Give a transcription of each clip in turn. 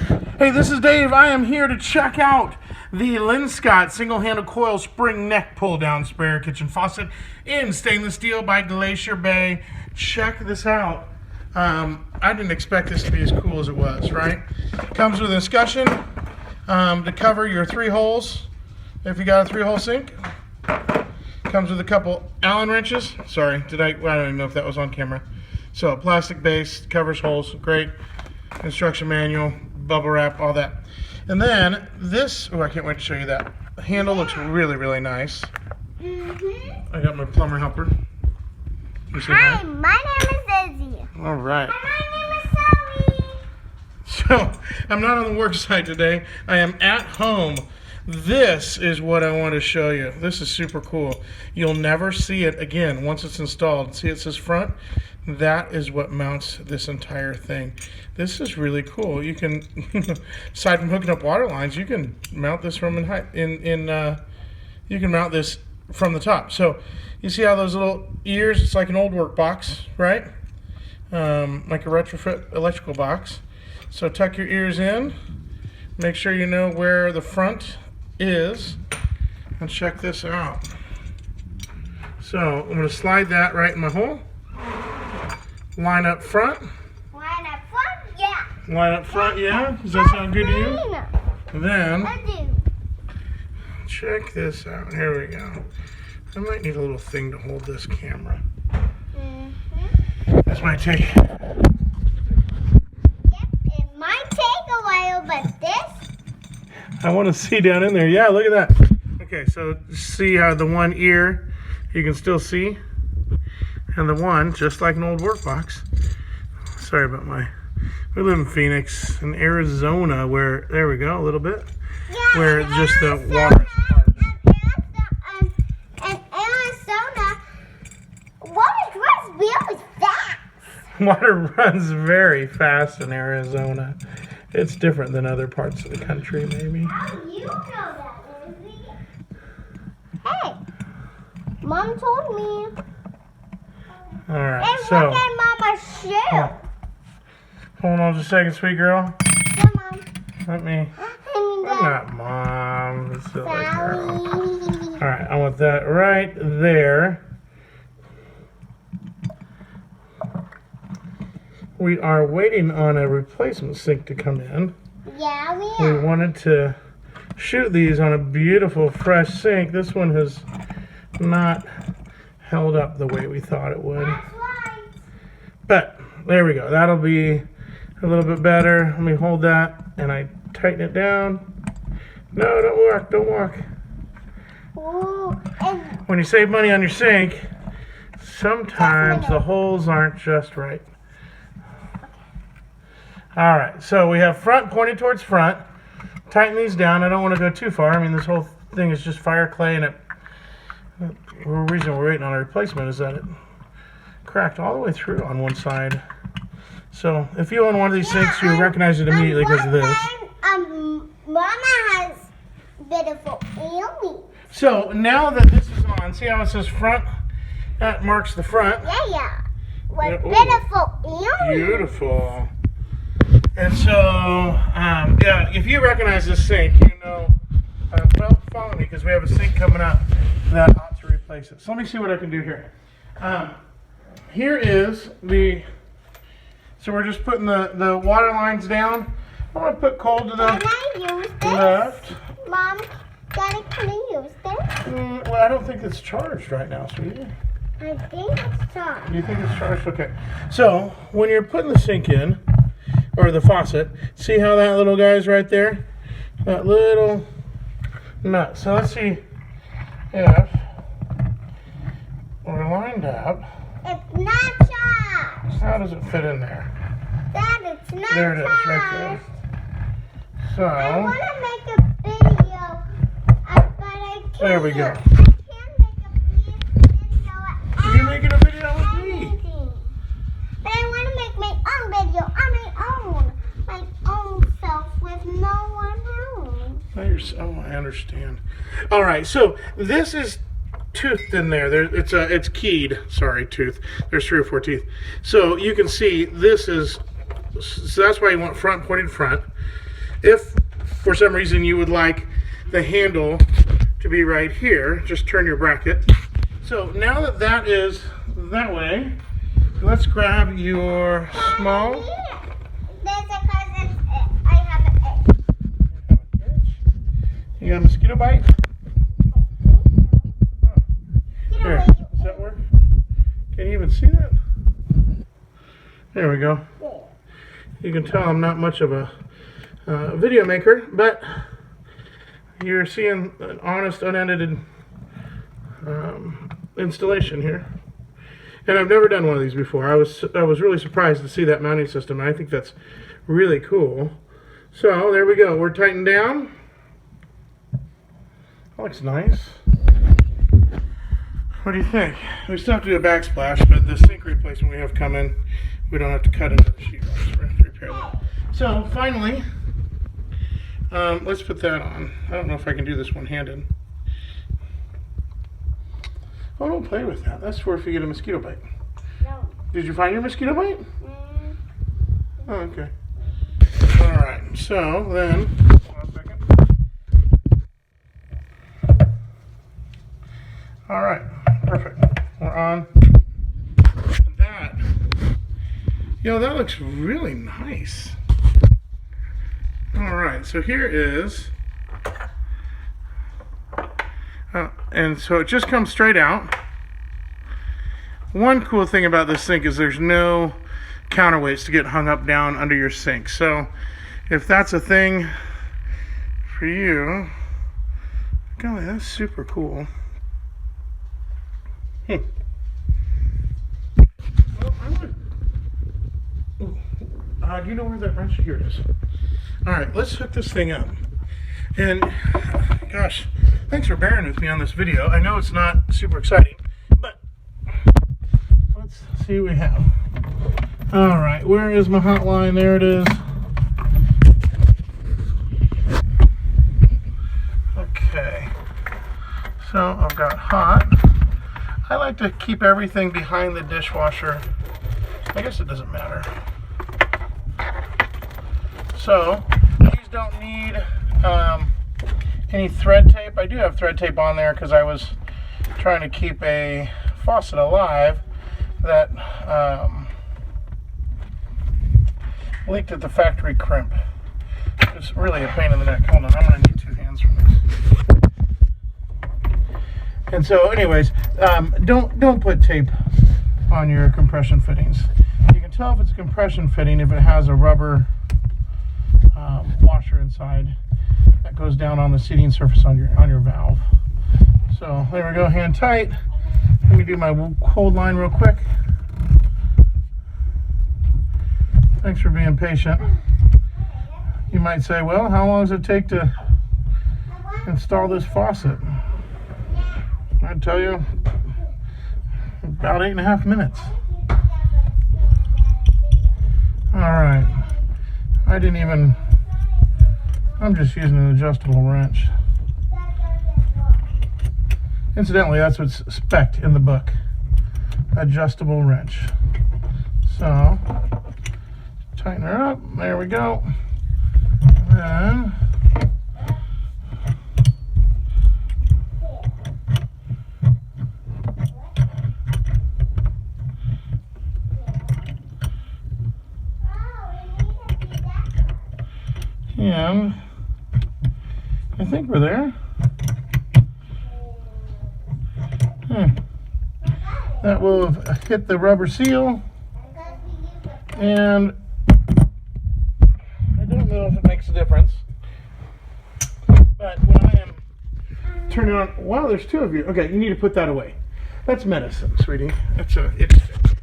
Hey, this is Dave. I am here to check out the Linscott single-handle coil spring neck pull-down sprayer kitchen faucet in stainless steel by Glacier Bay. Check this out. I didn't expect this to be as cool as it was, right? Comes with an escutcheon to cover your 3 holes if you got a 3-hole sink. Comes with a couple Allen wrenches. Sorry, I don't even know if that was on camera. So plastic base, covers holes, great. Instruction manual, bubble wrap, all that. And then this, I can't wait to show you that. The handle looks really, really nice. I got my plumber helper. Hi, my name is Izzy. All right. And my name is Sally. So, I'm not on the work site today. I am at home. This is what I want to show you. This is super cool. You'll never see it again once it's installed. See, it says front. That is what mounts this entire thing. This is really cool. You can, aside from hooking up water lines, you can mount this from you can mount this from the top. So you see how those little ears? It's like an old work box, right? Like a retrofit electrical box. So tuck your ears in. Make sure you know where the front is, and check this out. So I'm going to slide that right in my hole. Line up front. Line up front, yeah. Line up front, yeah? Does that sound good to you? Then, I do. check this out. Here we go. I might need a little thing to hold this camera. This might take... Yep, it might take a while, but this... I want to see down in there. Yeah, look at that. Okay, so see how the one ear you can still see? And the one, just like an old work box. Sorry about we live in Phoenix, in Arizona, where, there we go, a little bit. Yeah, where just the water is hard. In Arizona, water runs really fast. Water runs very fast in Arizona. It's different than other parts of the country, maybe. How do you know that, Izzy? Hey, Mom told me. All right, And so look at Mama's shoe. hold on just a second, sweet girl. Yeah, Mom. Let me. I'm not Mom. It's silly girl. All right, I want that right there. We are waiting on a replacement sink to come in. Yeah, We wanted to shoot these on a beautiful fresh sink. This one has not held up the way we thought it would. That's right. But there we go. That'll be a little bit better. Let me hold that and I tighten it down. No, don't walk. Ooh, and When you save money on your sink, sometimes the holes aren't just right. All right, so we have front pointed towards front. Tighten these down. I don't want to go too far. I mean, this whole thing is just fire clay, and the reason we're waiting on a replacement is that it cracked all the way through on one side. So if you own one of these sinks, you recognize it immediately because of this. Mama has beautiful earrings. So now that this is on, see how it says front? That marks the front. Yeah. With Yeah, ooh. beautiful earrings. Beautiful. And so, yeah, if you recognize this sink, you know, well, follow me because we have a sink coming up that ought to replace it. So let me see what I can do here. Here is so we're just putting the water lines down. I want to put cold to the Can I use this? left. Mom, Daddy, can I use this? Well, I don't think it's charged right now, sweetie. I think it's time. You think it's charged? Okay. So when you're putting the sink in, or the faucet, see how that little guy's right there? That little nut. So let's see if we're lined up. It's not charged. How does it fit in there? Dad, it's not There it is, charged. right there. I So, want to make a video, but I can't. there we go. I can't make a video. You're making a video with me. Anything. But I want to make my own video on my own self with no one else. Oh, I understand. All right, so this is toothed in there. It's keyed. Sorry, tooth. There's 3 or 4 teeth. So you can see this is. So that's why you want front pointed front. If for some reason you would like the handle to be right here, just turn your bracket. So now that that is that way, let's grab your small. There's a cousin. I have an itch. You got a mosquito bite? Here, does that work? Can you even see that? There we go. You can tell I'm not much of a video maker, but you're seeing an honest, unedited installation here. And I've never done one of these before. I was really surprised to see that mounting system, and I think that's really cool. So there we go. We're tightened down. That looks nice. What do you think? We still have to do a backsplash, but the sink replacement we have coming, we don't have to cut into the sheetrock. We're going to have to repair that. So finally, let's put that on. I don't know if I can do this one-handed. Oh, don't play with that. That's for if you get a mosquito bite. No. Did you find your mosquito bite? Oh, okay. All right. So then, hold on a second. All right. Perfect. We're on that. Yo, that looks really nice. All right. So here is. And so it just comes straight out. One cool thing about this sink is there's no counterweights to get hung up down under your sink. So if that's a thing for you, golly, that's super cool. Well, do you know where that wrench? Here it is. All right, let's hook this thing up. And gosh, thanks for bearing with me on this video. I know it's not super exciting, but let's see what we have. All right, where is my hotline? There it is. Okay, so I've got hot. I like to keep everything behind the dishwasher. I guess it doesn't matter. So these don't need any thread tape. I do have thread tape on there because I was trying to keep a faucet alive that leaked at the factory crimp. It's really a pain in the neck. Hold on, I'm going to need two hands for this. And so anyways, don't put tape on your compression fittings. You can tell if it's a compression fitting if it has a rubber washer inside that goes down on the seating surface on your valve. So there we go, hand tight. Let me do my hold line real quick. Thanks for being patient. You might say, well, how long does it take to install this faucet? I'd tell you about 8.5 minutes. All right, I'm just using an adjustable wrench. Incidentally, that's what's spec'd in the book. Adjustable wrench. So, tighten her up. There we go. And I think we're there. That will have hit the rubber seal, and I don't know if it makes a difference, but when I am turning on, wow, there's two of you. Okay, you need to put that away. That's medicine, sweetie. That's a itch stick.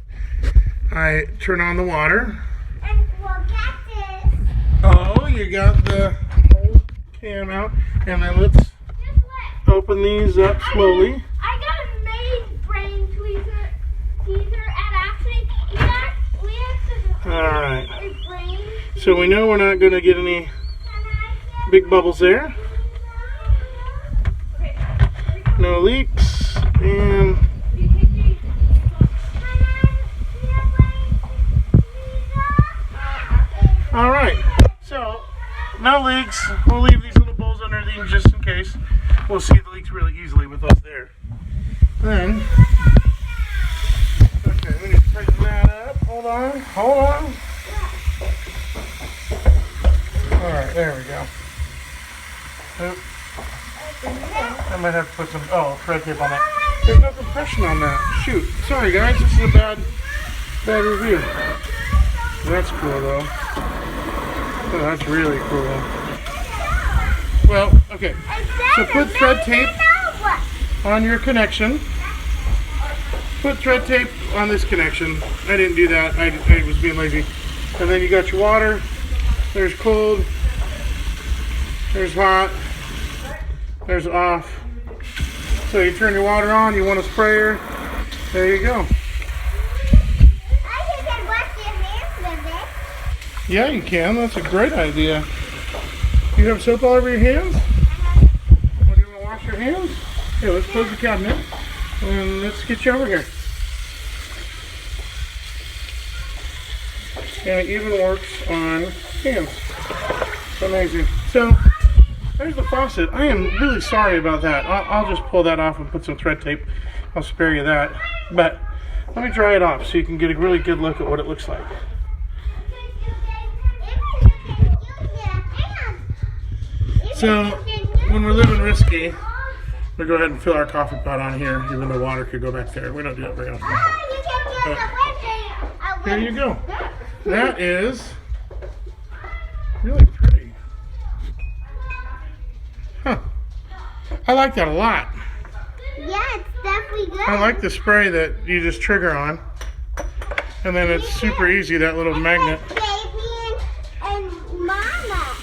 I turn on the water. And we'll get this. Oh, you got the whole can out, and then let's open these up slowly. I got a made brain teaser and actually we have to All right. So we know we're not going to get any big bubbles there. No leaks, and all right. So no leaks. We'll leave these little bowls under these just in case. We'll see the leaks really easily with those there. Then, okay, we need to tighten that up. Hold on, hold on. Alright, there we go. Oop. I might have to put some, thread tape on that. There's no compression on that. Shoot. Sorry guys, this is a bad review. That's cool though. Oh, that's really cool. Well, okay. So put thread tape on your connection. Put thread tape on this connection. I didn't do that. I was being lazy. And then you got your water. There's cold. There's hot. There's off. So you turn your water on. You want a sprayer. There you go. Yeah, you can. That's a great idea. You have soap all over your hands? Well, do you want to wash your hands? Here, let's close the cabinet and let's get you over here. And it even works on hands. It's amazing. So, there's the faucet. I am really sorry about that. I'll just pull that off and put some thread tape. I'll spare you that. But, let me dry it off so you can get a really good look at what it looks like. So, when we're living risky, we go ahead and fill our coffee pot on here, even though water could go back there. We don't do that very often. There you go. That is really pretty. Huh. I like that a lot. Yeah, it's definitely good. I like the spray that you just trigger on. And then it's super easy, that little magnet. Baby and mama.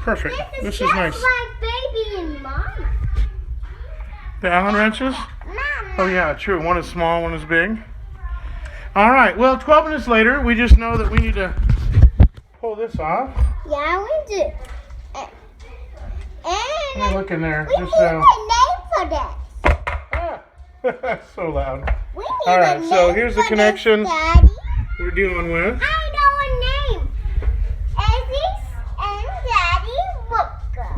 Perfect. This is nice. Like baby and mama. The Allen wrenches? Mama. Oh yeah, true. One is small, one is big. All right. Well, 12 minutes later, we just know that we need to pull this off. Yeah, we do. And Let me look in there. we Just need a name for that. That's so loud. We need All right. a name So here's the for connection this, Daddy. we're dealing with. I know a name. Eddie's and Daddy Wooka.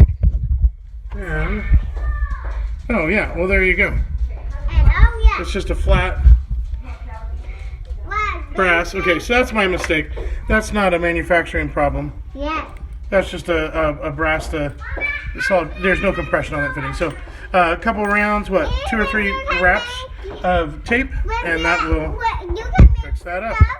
And oh yeah. Well, there you go. And oh yeah. It's just a flat What? brass. Okay, so that's my mistake. That's not a manufacturing problem. Yeah. That's just a brass to solid. There's no compression on that fitting. So a couple rounds, what, 2 or 3 wraps of tape, and that will You can make fix that up. stuff